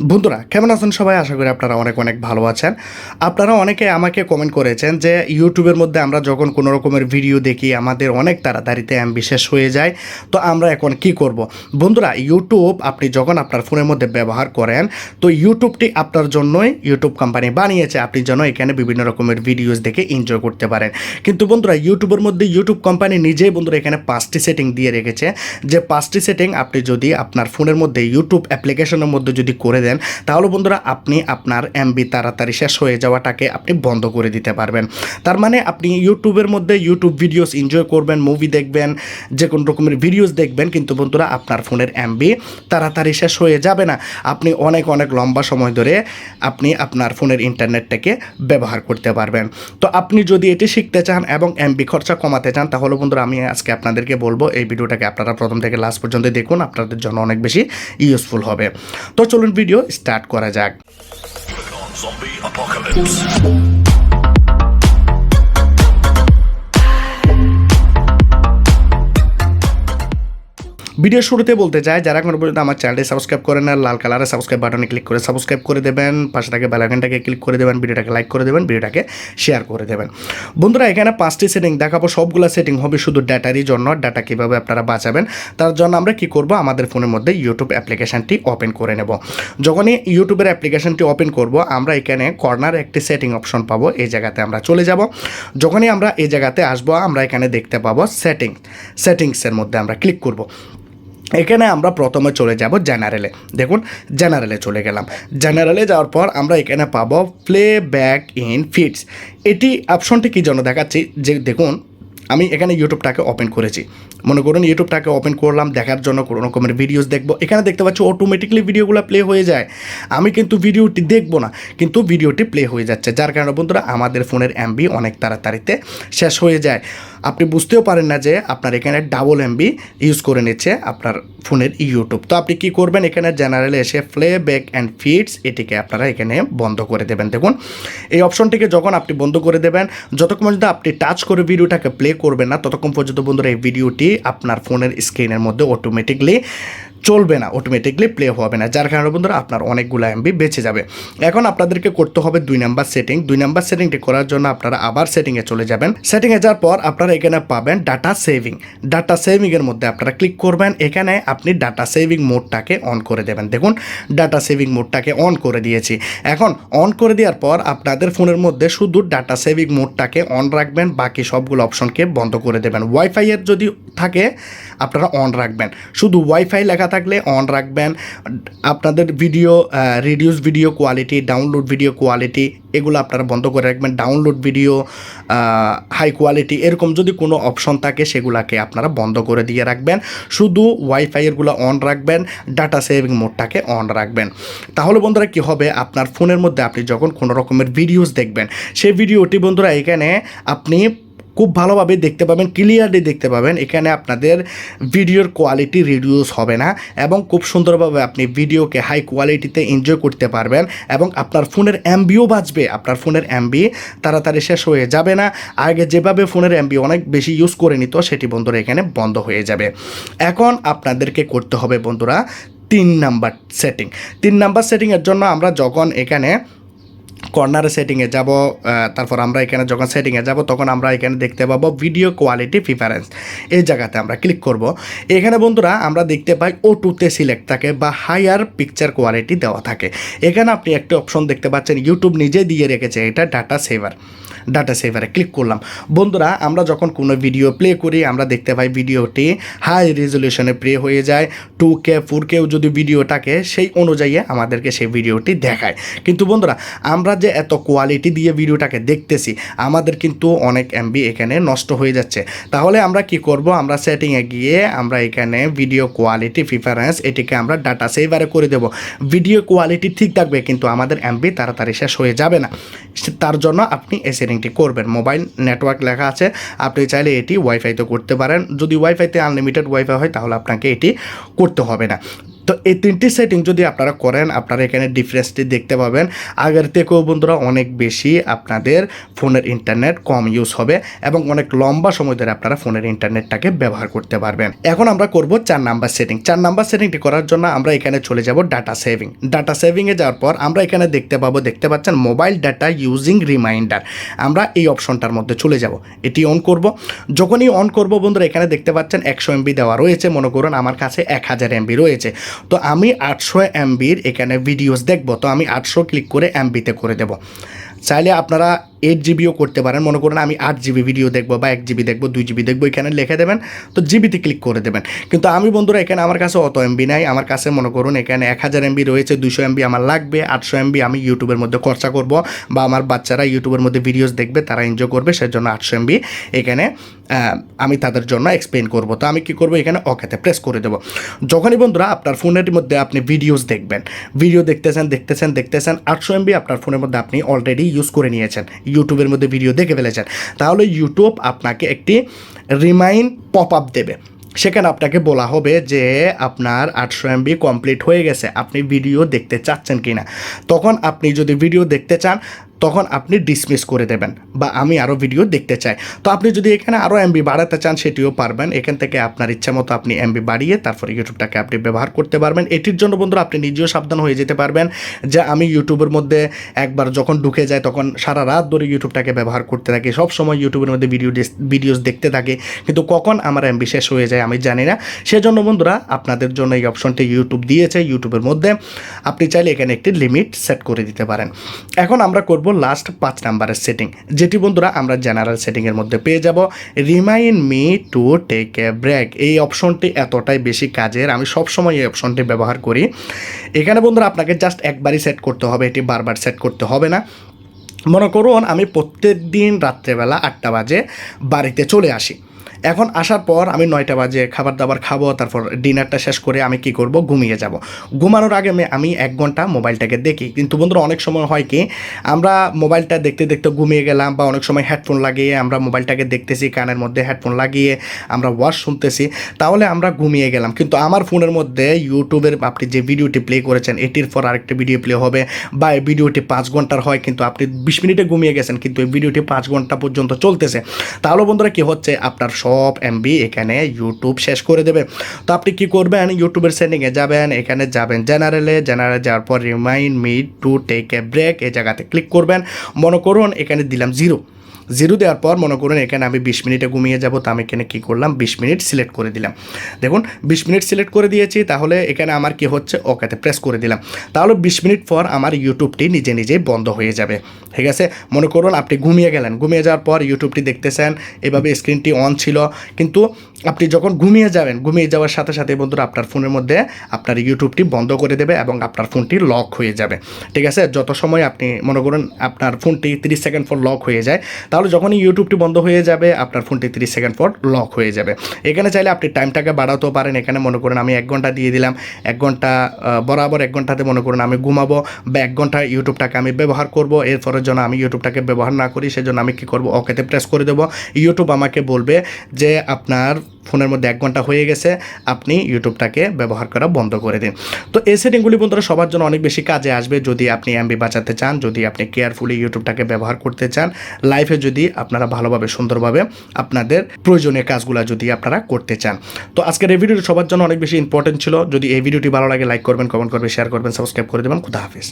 বন্ধুরা কেমন আছেন সবাই? আশা করি আপনারা অনেক অনেক ভালো আছেন। আপনারা অনেকে আমাকে কমেন্ট করেছেন যে ইউটিউবের মধ্যে আমরা যখন কোনো রকমের ভিডিও দেখি আমাদের অনেক তাড়াতাড়িতে এমবি শেষ হয়ে যায়, তো আমরা এখন কি করব? বন্ধুরা, ইউটিউব আপনি যখন আপনার ফোনের মধ্যে ব্যবহার করেন, তো ইউটিউবটি আপনার জন্যই ইউটিউব কোম্পানি বানিয়েছে, আপনি যেন এখানে বিভিন্ন রকমের ভিডিওস দেখে এনজয় করতে পারেন। কিন্তু বন্ধুরা, ইউটিউবের মধ্যে ইউটিউব কোম্পানি নিজেই বন্ধুরা এখানে 5টি সেটিং দিয়ে রেখেছে, যে 5টি সেটিং আপনি যদি আপনার ফোনের মধ্যে ইউটিউব অ্যাপ্লিকেশনের মধ্যে যদি করে দেন, তাহলে বন্ধুরা আপনি আপনার এমবি তাড়াতাড়ি শেষ হয়ে যাওয়াটাকে আপনি বন্ধ করে দিতে পারবেন। তার মানে আপনি ইউটিউবের মধ্যে ইউটিউব ভিডিওস এনজয় করবেন, মুভি দেখবেন, যে কোনো রকমের ভিডিওস দেখবেন, কিন্তু বন্ধুরা আপনার ফোনের এমবি তাড়াতাড়ি শেষ হয়ে যাবে না। আপনি অনেক অনেক লম্বা সময় ধরে আপনি আপনার ফোনের ইন্টারনেটটাকে ব্যবহার করতে পারবেন। তো আপনি যদি এটি শিখতে চান এবং এমবি খরচা কমাতে চান, তাহলে বন্ধুরা আমি আজকে আপনাদেরকে বলবো এই ভিডিওটাকে আপনারা প্রথম থেকে লাস্ট পর্যন্ত দেখুন, আপনাদের জন্য অনেক বেশি ইউজফুল হবে। তো চলুন ভিডিও স্টার্ট করা যাক। ভিডিও শুরুতে বলতে চাই, যারা এখনো পর্যন্ত আমার চ্যানেলটি সাবস্ক্রাইব করেন না, লাল কালারের সাবস্ক্রাইব বাটনে ক্লিক করে সাবস্ক্রাইব করে দেবেন, পাশে থাকে বেল আইকনটাকে ক্লিক করে দেবেন, ভিডিওটাকে লাইক করে দেবেন, ভিডিওটাকে শেয়ার করে দেবেন। বন্ধুরা, এখানে 5টি সেটিং দেখাবো, সবগুলো সেটিং হবে শুধু ডাটারই জন্য। ডাটা কীভাবে আপনারা বাঁচাবেন তার জন্য আমরা কি করব, আমাদের ফোনের মধ্যে ইউটিউব অ্যাপ্লিকেশনটি ওপেন করে নেব। যখনই ইউটিউবের অ্যাপ্লিকেশনটি ওপেন করব, আমরা এখানে কর্নার একটি সেটিং অপশন পাবো, এই জায়গাতে আমরা চলে যাব। যখনই আমরা এই জায়গাতে আসবো, আমরা এখানে দেখতে পাবো সেটিংসের মধ্যে আমরা ক্লিক করব। এখানে আমরা প্রথমে চলে যাব জেনারেলে। দেখুন, জেনারেলে চলে গেলাম। জেনারেলে যাওয়ার পর আমরা এখানে পাবো প্লে ব্যাক ইন ফিডস। এটি অপশনটি কী জন্য দেখাচ্ছি, যে দেখুন আমি এখানে ইউটিউবটাকে ওপেন করেছি, মনে করুন ইউটিউবটাকে ওপেন করলাম দেখার জন্য কোনো রকমের ভিডিওস দেখবো। এখানে দেখতে পাচ্ছি অটোমেটিকলি ভিডিওগুলো প্লে হয়ে যায়। আমি কিন্তু ভিডিওটি দেখবো না, কিন্তু ভিডিওটি প্লে হয়ে যাচ্ছে, যার কারণে বন্ধুরা আমাদের ফোনের এমবি অনেক তাড়াতাড়িতে শেষ হয়ে যায়। আপনি বুঝতেও পারেন না যে আপনার এখানে ডাবল এমবি ইউজ করে নিচ্ছে আপনার ফোনের ইউটিউব। তো আপনি কি করবেন, এখানে জেনারেলে এসে প্লে ব্যাক অ্যান্ড ফিডস এটিকে আপনারা এখানে বন্ধ করে দেবেন। দেখুন, এই অপশনটিকে যখন আপনি বন্ধ করে দেবেন, যতক্ষণ পর্যন্ত আপনি টাচ করে ভিডিওটাকে প্লে করবেন না, ততক্ষণ পর্যন্ত বন্ধুরা এই ভিডিওটি আপনার ফোনের স্ক্রিনের মধ্যে অটোমেটিকলি চলবে না, অটোমেটিকলি প্লে হবে না, যার কারণে বন্ধুরা আপনার অনেকগুলো এমবি বেঁচে যাবে। এখন আপনাদেরকে করতে হবে 2 নাম্বার সেটিং। 2 নাম্বার সেটিংটি করার জন্য আপনারা আবার সেটিংয়ে চলে যাবেন। সেটিংয়ে যাওয়ার পর আপনারা এখানে পাবেন ডাটা সেভিং। ডাটা সেভিংয়ের মধ্যে আপনারা ক্লিক করবেন। এখানে আপনি ডাটা সেভিং মোডটাকে অন করে দেবেন। দেখুন, ডাটা সেভিং মোডটাকে অন করে দিয়েছি। এখন অন করে দেওয়ার পর আপনাদের ফোনের মধ্যে শুধু ডাটা সেভিং মোডটাকে অন রাখবেন, বাকি সবগুলো অপশনকে বন্ধ করে দেবেন। ওয়াইফাইয়ের যদি থাকে আপনারা অন রাখবেন, শুধু ওয়াইফাই লেখা থাকলে অন রাখবেন। আপনাদের video reduce video quality, download video quality এগুলো আপনারা বন্ধ করে রাখবেন। ডাউনলোড ভিডিও হাই কোয়ালিটি এরকম যদি কোনো অপশন থাকে সেগুলোকে আপনারা বন্ধ করে দিয়ে রাখবেন, শুধু ওয়াইফাইয়েরগুলো অন রাখবেন, ডাটা সেভিং মোডটাকে অন রাখবেন। তাহলে বন্ধুরা কী হবে, আপনার ফোনের মধ্যে আপনি যখন কোনো রকমের ভিডিওস দেখবেন, সেই ভিডিওটি বন্ধুরা এখানে আপনি খুব ভালোভাবে দেখতে পাবেন, ক্লিয়ারলি দেখতে পাবেন। এখানে আপনাদের ভিডিওর কোয়ালিটি রিডিউস হবে না এবং খুব সুন্দরভাবে আপনি ভিডিওকে হাই কোয়ালিটিতে এনজয় করতে পারবেন এবং আপনার ফোনের এমবিও বাঁচবে। আপনার ফোনের এমবি তাড়াতাড়ি শেষ হয়ে যাবে না। আগে যেভাবে ফোনের এমবি অনেক বেশি ইউজ করে নিত, সেটি বন্ধুরা এখানে বন্ধ হয়ে যাবে। এখন আপনাদেরকে করতে হবে বন্ধুরা 3 নাম্বার সেটিং। 3 নাম্বার সেটিংয়ের জন্য আমরা যখন এখানে কর্নারে সেটিংয়ে যাব, তারপর আমরা এখানে যখন সেটিংয়ে যাব, তখন আমরা এখানে দেখতে পাবো ভিডিও কোয়ালিটি প্রিফারেন্স। এই জায়গাতে আমরা ক্লিক করব। এখানে বন্ধুরা আমরা দেখতে পাই O2তে সিলেক্ট থাকে বা হায়ার পিকচার কোয়ালিটি দেওয়া থাকে। এখানে আপনি একটা অপশন দেখতে পাচ্ছেন, ইউটিউব নিজে দিয়ে রেখেছে, এটা ডাটা সেভার। ডাটা সেভারে ক্লিক করলাম। বন্ধুরা, আমরা যখন কোনো ভিডিও প্লে করি, আমরা দেখতে পাই ভিডিওটি হাই রেজলিউশনে প্লে হয়ে যায়। 2K 4Kও যদি ভিডিও থাকে, সেই অনুযায়ী আমাদেরকে সেই ভিডিওটি দেখায়। কিন্তু বন্ধুরা, আমরা যে এত কোয়ালিটি দিয়ে ভিডিওটাকে দেখতেছি, আমাদের কিন্তু অনেক এমবি এখানে নষ্ট হয়ে যাচ্ছে। তাহলে আমরা কি করব, আমরা সেটিংয়ে গিয়ে আমরা এখানে ভিডিও কোয়ালিটি প্রিফারেন্স এটিকে আমরা ডাটা সেভারে করে দেব। ভিডিও কোয়ালিটি ঠিক থাকবে, কিন্তু আমাদের এমবি তাড়াতাড়ি শেষ হয়ে যাবে না। তার জন্য আপনি এই সেটিংটি করবেন। মোবাইল নেটওয়ার্ক লেখা আছে, আপনি চাইলে এটি ওয়াইফাইতে করতে পারেন। যদি ওয়াইফাইতে আনলিমিটেড ওয়াইফাই হয়, তাহলে আপনাকে এটি করতে হবে না। তো তো এই 3টি সেটিং যদি আপনারা করেন আপনারা এখানে ডিফারেন্সটি দেখতে পাবেন। আগের থেকেও বন্ধুরা অনেক বেশি আপনাদের ফোনের ইন্টারনেট কম ইউজ হবে এবং অনেক লম্বা সময় ধরে আপনারা ফোনের ইন্টারনেটটাকে ব্যবহার করতে পারবেন। এখন আমরা করব 4 নাম্বার সেটিং। 4 নাম্বার সেটিংটি করার জন্য আমরা এখানে চলে যাব ডাটা সেভিং। ডাটা সেভিংয়ে যাওয়ার পর আমরা এখানে দেখতে পাচ্ছেন মোবাইল ডাটা ইউজিং রিমাইন্ডার। আমরা এই অপশনটার মধ্যে চলে যাব, এটি অন করব। যখনই অন করব বন্ধুরা এখানে দেখতে পাচ্ছেন 100 MB দেওয়া রয়েছে, মনে করুন আমার কাছে 1000 MB রয়েছে। তো আমি 800 MBর এখানে ভিডিওস দেখব, তো আমি 800 ক্লিক করে MBতে করে দেব। চাইলে আপনারা 8 জিবিও করতে পারেন, মনে করেন আমি 8 জিবি ভিডিও দেখবো বা 1 জিবি দেখবো 2 জিবি দেখবো, এখানে লিখে দেবেন, তো জিবিতে ক্লিক করে দেবেন। কিন্তু আমি বন্ধুরা এখানে আমার কাছে অত এমবি নাই, আমার কাছে মনে করুন এখানে 1000 MB রয়েছে, 200 MB আমার লাগবে, 800 MB আমি ইউটিউবের মধ্যে খরচা করব বা আমার বাচ্চারা ইউটিউবের মধ্যে ভিডিওস দেখবে, তারা এনজয় করবে, সেজন্য 800 MB এখানে আমি তাদের জন্য এক্সপ্লেন করব। তো আমি কি করব, এখানে ওকেতে প্রেস করে দেবো। যখনই বন্ধুরা আপনার ফোনের মধ্যে আপনি ভিডিওস দেখবেন, ভিডিও দেখতেছেন 800 MB আপনার ফোনের মধ্যে আপনি অলরেডি ইউজ করে নিয়েছেন, ইউটিউবের মধ্যে ভিডিও দেখে ফেলেছেন, তাহলে ইউটিউব আপনাকে একটি রিমাইন্ড পপ আপ দেবে। সেখানে আপনাকে বলা হবে যে আপনার 800 MB কমপ্লিট হয়ে গেছে, আপনি ভিডিও দেখতে চাচ্ছেন কি না। তখন আপনি যদি ভিডিও দেখতে চান তখন আপনি ডিসমিস করে দেবেন বা আমি আরও ভিডিও দেখতে চাই। তো আপনি যদি এখানে আরও MB বাড়াতে চান সেটিও পারবেন, এখান থেকে আপনার ইচ্ছা মতো আপনি MB বাড়িয়ে তারপরে ইউটিউবটাকে আপনি ব্যবহার করতে পারবেন। এটির জন্য বন্ধুরা আপনি নিজেও সাবধান হয়ে যেতে পারবেন যে আমি ইউটিউবের মধ্যে একবার যখন ঢুকে যায় তখন সারা রাত ধরে ইউটিউবটাকে ব্যবহার করতে থাকি, সব সময় ইউটিউবের মধ্যে ভিডিওস দেখতে থাকি, কিন্তু কখন আমার MB শেষ হয়ে যায় আমি জানি না। সেজন্য বন্ধুরা আপনাদের জন্য এই অপশনটি ইউটিউব দিয়েছে, ইউটিউবের মধ্যে আপনি চাইলে এখানে একটি লিমিট সেট করে দিতে পারেন। এখন আমরা করব লাস্ট 5 নাম্বারের সেটিং, যেটি বন্ধুরা আমরা জেনারেল সেটিংয়ের মধ্যে পেয়ে যাব, remind me to take a break. এই অপশনটি এতটাই বেশি কাজের, আমি সবসময় এই অপশনটি ব্যবহার করি। এখানে বন্ধুরা আপনাকে জাস্ট একবারই সেট করতে হবে, এটি বারবার সেট করতে হবে না। মনে করুন আমি প্রত্যেক দিন রাত্রেবেলা 8টা বাজে বাড়িতে চলে আসি, এখন আসার পর আমি 9টা বাজে খাবার দাবার খাবো, তারপর ডিনারটা শেষ করে আমি কি করব, ঘুমিয়ে যাব। ঘুমানোর আগে আমি 1 ঘন্টা মোবাইলটাকে দেখি। কিন্তু বন্ধুরা অনেক সময় হয় কি, আমরা মোবাইলটা দেখতে দেখতে ঘুমিয়ে গেলাম, বা অনেক সময় হেডফোন লাগিয়ে আমরা মোবাইলটাকে দেখতেছি, কানের মধ্যে হেডফোন লাগিয়ে আমরা ওয়াজ শুনতেছি, তাহলে আমরা ঘুমিয়ে গেলাম। কিন্তু আমার ফোনের মধ্যে ইউটিউবের আপনি যে ভিডিওটি প্লে করেছেন এটির পর আরেকটা ভিডিও প্লে হবে, বা এই ভিডিওটি 5 ঘন্টার হয় কিন্তু আপনি 20 মিনিটে ঘুমিয়ে গেছেন, কিন্তু এই ভিডিওটি 5 ঘন্টা পর্যন্ত চলতেছে। তাহলে বন্ধুরা কি হচ্ছে, আপনার সব MB এখানে ইউটিউব শেষ করে দেবে। তো আপনি কি করবেন, ইউটিউবের সেটিংয়ে যাবেন, এখানে যাবেন জেনারেলে যাওয়ার পর remind me to take a break, এই জায়গাতে ক্লিক করবেন। মনে করুন এখানে দিলাম 0 দেওয়ার পর মনে করুন এখানে আমি 20 মিনিটে ঘুমিয়ে যাব, তো আমি এখানে কী করলাম, 20 মিনিট সিলেক্ট করে দিলাম। দেখুন 20 মিনিট সিলেক্ট করে দিয়েছি, তাহলে এখানে আমার কি হচ্ছে, ওকেতে প্রেস করে দিলাম। তাহলে 20 মিনিট পর আমার ইউটিউবটি নিজে নিজেই বন্ধ হয়ে যাবে। ঠিক আছে, মনে করুন আপনি ঘুমিয়ে গেলেন, ঘুমিয়ে যাওয়ার পর ইউটিউবটি দেখতেছেন, এভাবে স্ক্রিনটি অন ছিল, কিন্তু আপনি যখন ঘুমিয়ে যাবেন, ঘুমিয়ে যাওয়ার সাথে সাথে বন্ধুরা আপনার ফোনের মধ্যে আপনার ইউটিউবটি বন্ধ করে দেবে এবং আপনার ফোনটি লক হয়ে যাবে। ঠিক আছে, যত সময় আপনি মনে করুন আপনার ফোনটি 30 সেকেন্ড পর লক হয়ে যায়, তাহলে যখনই ইউটিউবটি বন্ধ হয়ে যাবে আপনার ফোনটি 30 সেকেন্ড পর লক হয়ে যাবে। এখানে চাইলে আপনি টাইমটাকে বাড়াতেও পারেন, এখানে মনে করুন আমি 1 ঘন্টা দিয়ে দিলাম, 1 ঘন্টা বরাবর 1 ঘন্টাতে মনে করুন আমি ঘুমাবো, বা 1 ঘন্টা ইউটিউবটাকে আমি ব্যবহার করব। এরপরের জন্য আমি ইউটিউবটাকে ব্যবহার না করি, সেজন্য আমি কী করব, ওকেতে প্রেস করে দেবো। ইউটিউব আমাকে বলবে যে আপনার ফোনের মধ্যে 1 ঘন্টা হয়ে গেছে, আপনি ইউটিউবটাকে ব্যবহার করা বন্ধ করে দিন। তো এই সেটিংগুলি বন্ধুরা সবার জন্য অনেক বেশি কাজে আসবে যদি আপনি MB বাঁচাতে চান, যদি আপনি কেয়ারফুলি ইউটিউবটাকে ব্যবহার করতে চান, লাইফে যদি আপনারা ভালোভাবে সুন্দরভাবে আপনাদের প্রয়োজনীয় কাজগুলো যদি আপনারা করতে চান। তো আজকের এই ভিডিওটি সবার জন্য অনেক বেশি ইম্পর্টেন্ট ছিল। যদি এই ভিডিওটি ভালো লাগে লাইক করবেন, কমেন্ট করবেন, শেয়ার করবেন, সাবস্ক্রাইব করে দেবেন। খুদা হাফেজ।